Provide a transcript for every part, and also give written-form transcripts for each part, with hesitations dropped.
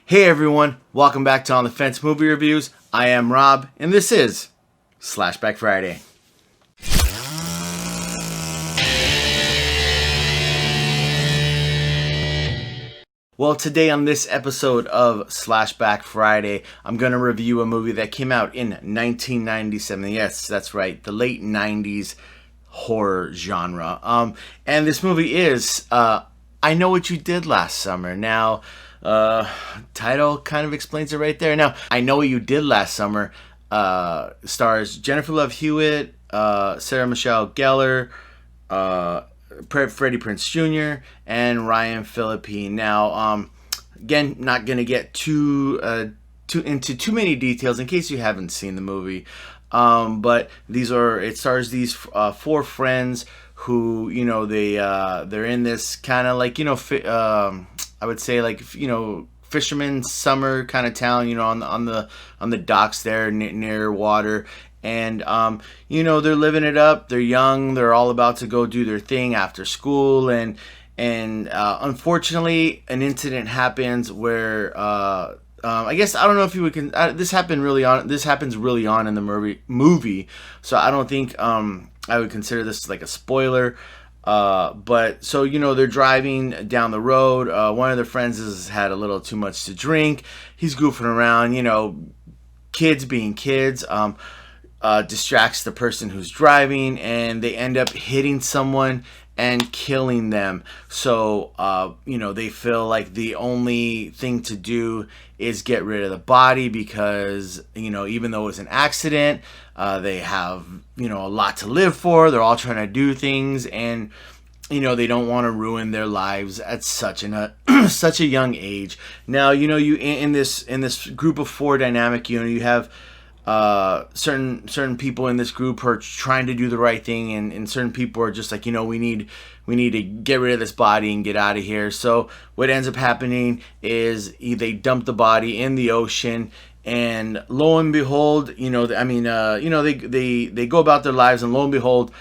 Hey everyone, welcome back to On the Fence Movie Reviews. I am Rob, and this is SlashBack Friday. Well, today on this episode of SlashBack Friday, I'm going to review a movie that came out in 1997. Yes, that's right, the late 90s horror genre. And this movie is I Know What You Did Last Summer. Now, title kind of explains it right there. Now, I Know What You Did Last Summer stars Jennifer Love Hewitt, Sarah Michelle Gellar, Freddie Prinze Jr., and Ryan Phillippe. Now, again, not going to get into too many details in case you haven't seen the movie. But it stars these four friends who, they're in this kind of like, I would say like, fisherman summer kind of town, on the docks there near water. And, they're living it up. They're young. They're all about to go do their thing after school. And unfortunately, an incident happens where, I guess I don't know if you would. This happens really on in the movie, so I don't think I would consider this like a spoiler. But so they're driving down the road. One of their friends has had a little too much to drink. He's goofing around. Kids being kids. Distracts the person who's driving, and they end up hitting someone and killing them. So, they feel like the only thing to do is get rid of the body because, even though it was an accident, they have, a lot to live for. They're all trying to do things, and, they don't want to ruin their lives at such a young age. Now, you in this group of four dynamic, you have certain people in this group are trying to do the right thing, and certain people are just like, we need to get rid of this body and get out of here. So what ends up happening is they dump the body in the ocean, and lo and behold, they go about their lives, and lo and behold,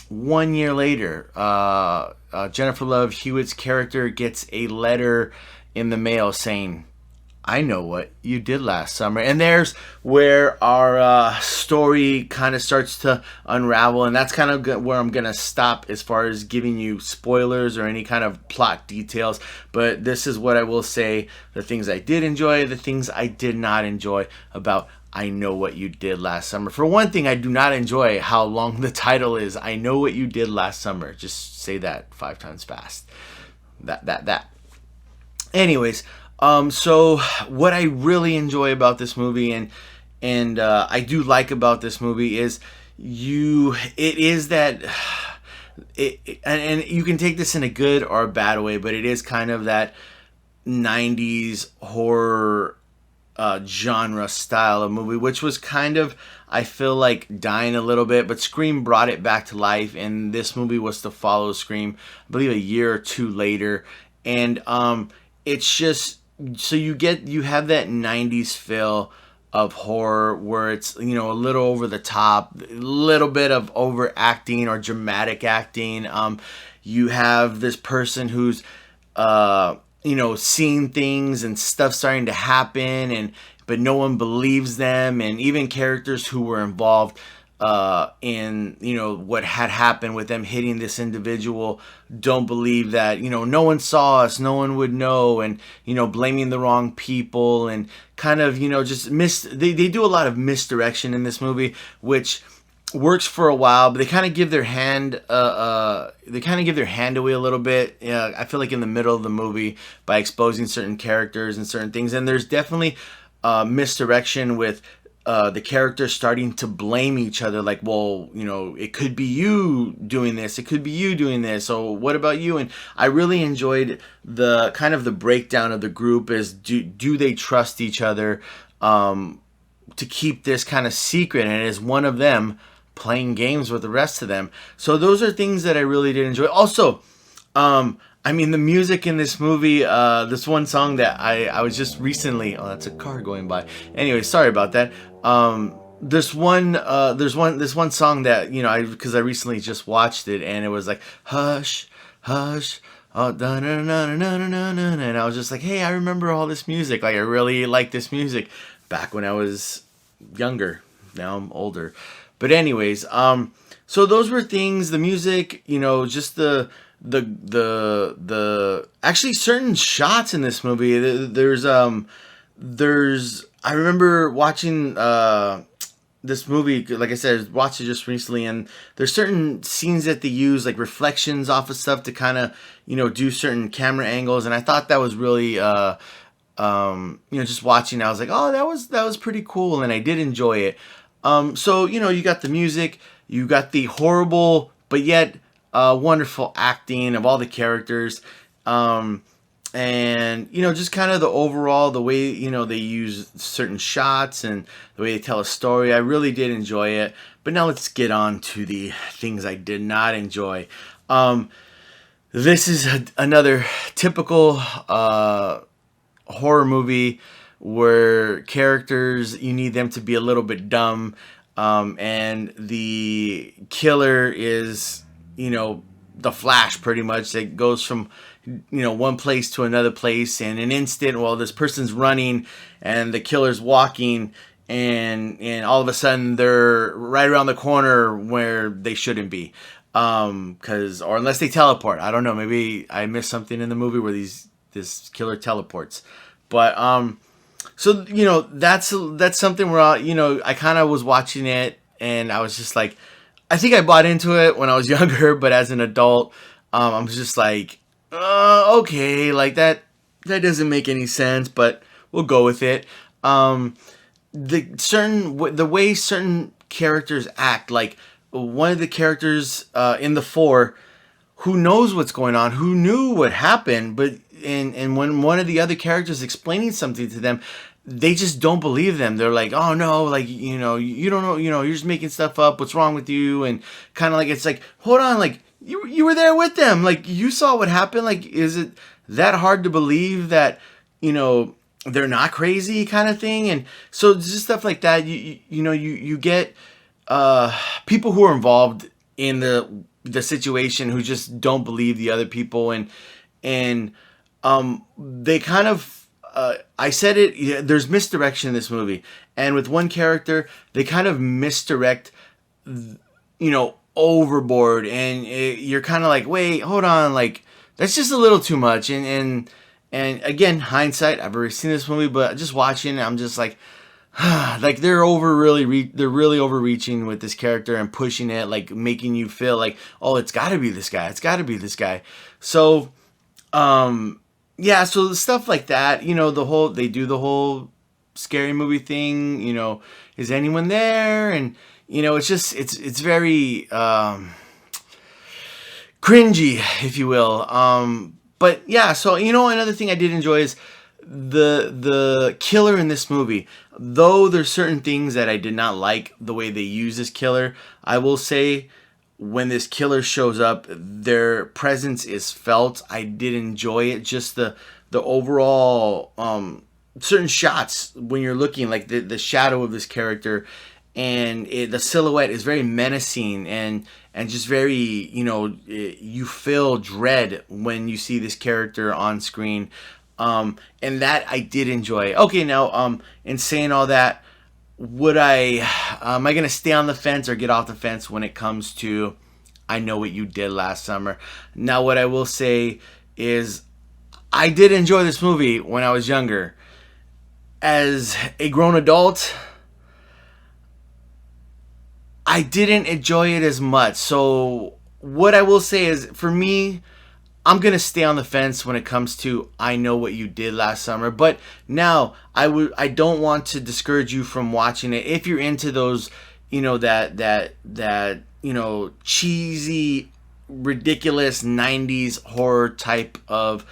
1 year later, Jennifer Love Hewitt's character gets a letter in the mail saying, I know what you did last summer. And there's where our story kind of starts to unravel. And that's kind of where I'm going to stop as far as giving you spoilers or any kind of plot details. But this is what I will say, the things I did enjoy, the things I did not enjoy about I Know What You Did Last Summer. For one thing, I do not enjoy how long the title is. I Know What You Did Last Summer. Just say that 5 times fast. That. Anyways, so what I really enjoy about this movie and I do like about this movie is and you can take this in a good or a bad way, but it is kind of that 90s horror genre style of movie, which was kind of, I feel like, dying a little bit, but Scream brought it back to life, and this movie was to follow Scream, I believe, a year or two later. And it's just, so you have that 90s feel of horror where it's, a little over the top, a little bit of overacting or dramatic acting. You have this person who's, seeing things and stuff starting to happen, but no one believes them. And even characters who were involved in what had happened with them hitting this individual don't believe that no one saw us, no one would know, and blaming the wrong people, and kind of just they do a lot of misdirection in this movie, which works for a while, but they kind of give their hand away a little bit. I feel like in the middle of the movie by exposing certain characters and certain things, and there's definitely misdirection with the characters starting to blame each other, like, well, it could be you doing this, it could be you doing this, so what about you? And I really enjoyed the kind of the breakdown of the group is, do they trust each other to keep this kind of secret, and is one of them playing games with the rest of them? So those are things that I really did enjoy. Also, the music in this movie, this one song that I was just recently, oh, that's a car going by. Anyway, sorry about that. This one song that, because I recently just watched it, and it was like, hush, hush, oh, da na na na na na na, and I was just like, hey, I remember all this music. Like I really like this music back when I was younger. Now I'm older, but anyways, so those were things. The music, just the actually certain shots in this movie. There's I remember watching this movie, like I said, I watched it just recently, and there's certain scenes that they use, like reflections off of stuff to kind of, do certain camera angles, and I thought that was really, just watching, I was like, oh, that was pretty cool, and I did enjoy it. So, you got the music, you got the horrible, but yet wonderful acting of all the characters, and just kind of the overall, the way they use certain shots and the way they tell a story. I really did enjoy it. But now let's get on to the things I did not enjoy. This is another typical horror movie where characters, you need them to be a little bit dumb, and the killer is the Flash, pretty much. It goes from one place to another place in an instant. Well, this person's running and the killer's walking, and all of a sudden they're right around the corner where they shouldn't be, or unless they teleport. I don't know, maybe I missed something in the movie where this killer teleports. But so that's something where I kind of was watching it and I was just like, I think I bought into it when I was younger, but as an adult, I was just like, okay, like that doesn't make any sense, but we'll go with it. The way certain characters act, like one of the characters in the 4, who knows what's going on, who knew what happened, but and when one of the other characters explaining something to them, they just don't believe them. They're like, oh no, like, you don't know, you're just making stuff up. What's wrong with you? And kind of like, it's like, hold on, like you were there with them. Like you saw what happened. Like, is it that hard to believe that, they're not crazy kind of thing? And so just stuff like that. You get people who are involved in the situation who just don't believe the other people. And they kind of, I said it, yeah, there's misdirection in this movie. And with one character, they kind of misdirect, overboard. And you're kind of like, wait, hold on. Like, that's just a little too much. And again, hindsight, I've already seen this movie, but just watching, I'm just like, like they're really overreaching with this character and pushing it, like making you feel like, oh, it's got to be this guy. It's got to be this guy. So, yeah, so stuff like that, they do the whole scary movie thing, is anyone there? And, it's just, it's very, cringy, if you will. But yeah, so, another thing I did enjoy is the killer in this movie. Though there's certain things that I did not like the way they use this killer, I will say when this killer shows up, their presence is felt. I did enjoy it. Just the overall certain shots when you're looking, like the shadow of this character, and the silhouette is very menacing and just very, you feel dread when you see this character on screen. And that I did enjoy. Okay, now, in saying all that, am I going to stay on the fence or get off the fence when it comes to I Know What You Did Last Summer? Now, what I will say is I did enjoy this movie when I was younger. As a grown adult, I didn't enjoy it as much. So what I will say is, for me, I'm going to stay on the fence when it comes to I Know What You Did Last Summer. But now, I don't want to discourage you from watching it. If you're into those, that cheesy, ridiculous 90s horror type of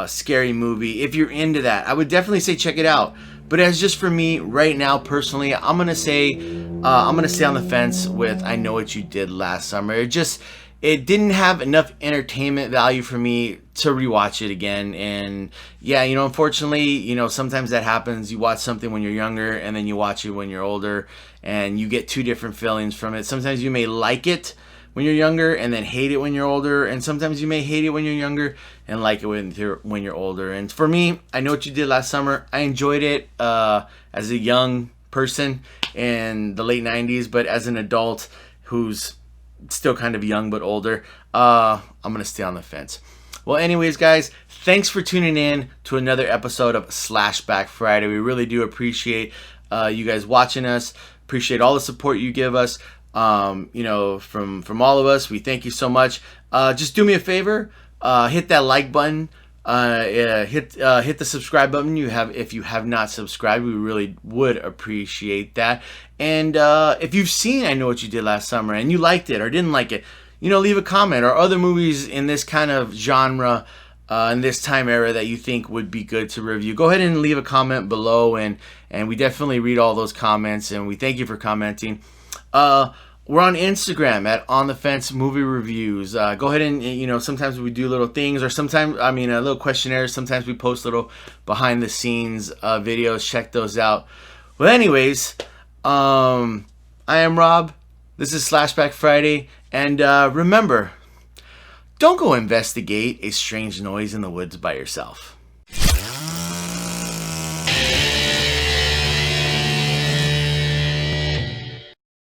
scary movie. If you're into that, I would definitely say check it out. But as just for me, right now, personally, I'm going to say, I'm going to stay on the fence with I Know What You Did Last Summer. It didn't have enough entertainment value for me to rewatch it again. And yeah, unfortunately, sometimes that happens. You watch something when you're younger and then you watch it when you're older and you get two different feelings from it. Sometimes you may like it when you're younger and then hate it when you're older, and sometimes you may hate it when you're younger and like it when you're older. And for me, I Know What You Did Last Summer, I enjoyed it as a young person in the late 90s, but as an adult who's still kind of young but older, I'm gonna stay on the fence. Well, anyways, guys, thanks for tuning in to another episode of SlashBack Friday. We really do appreciate you guys watching us. Appreciate all the support you give us. You know, from all of us, we thank you so much. Just do me a favor, hit that like button, hit the subscribe button. If you have not subscribed, we really would appreciate that. And if you've seen I Know What You Did Last Summer and you liked it or didn't like it, you know, leave a comment, or other movies in this kind of genre, in this time era that you think would be good to review. Go ahead and leave a comment below, and we definitely read all those comments, and we thank you for commenting. We're on Instagram at On The Fence Movie Reviews. Go ahead and, you know, sometimes we do little things, or sometimes, a little questionnaires. Sometimes we post little behind the scenes videos. Check those out. Well, anyways, I am Rob. This is SlashBack Friday. And remember, don't go investigate a strange noise in the woods by yourself.